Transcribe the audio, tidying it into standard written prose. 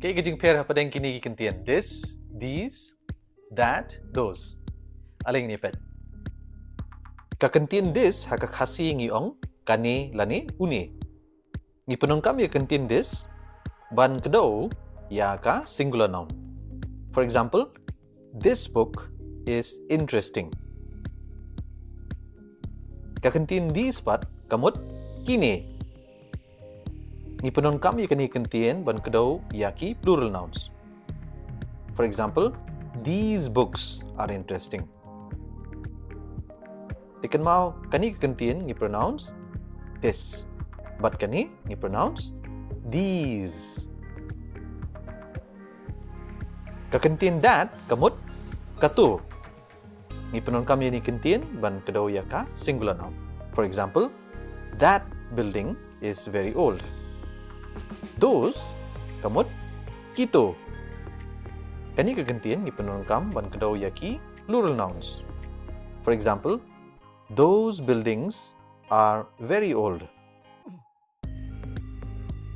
Kaei ke jingpher hapdeng kini ki kentian this, these, that, those. Aling ni pet. Kakentian this haka khasi ngiong kane lani uni. Ni penungkam ya kentian this ban kedau ya ka singular noun. For example, this book is interesting. Kakentian this pat kamut kini. Ni penungkam ya kani kentian ban kedau ya ki plural nouns. For example, these books are interesting. Tekan mau kani kentian ni pronounce this, but kani ni pronounce these. Kakentian that kamut katu. Ni penungkam ya ni kentian ban kedau ya ka singular noun. For example, that building is very old. Those kamut Kito. Kani kegentian ni penungkam ban kedau ya ki plural nouns. For example, those buildings are very old.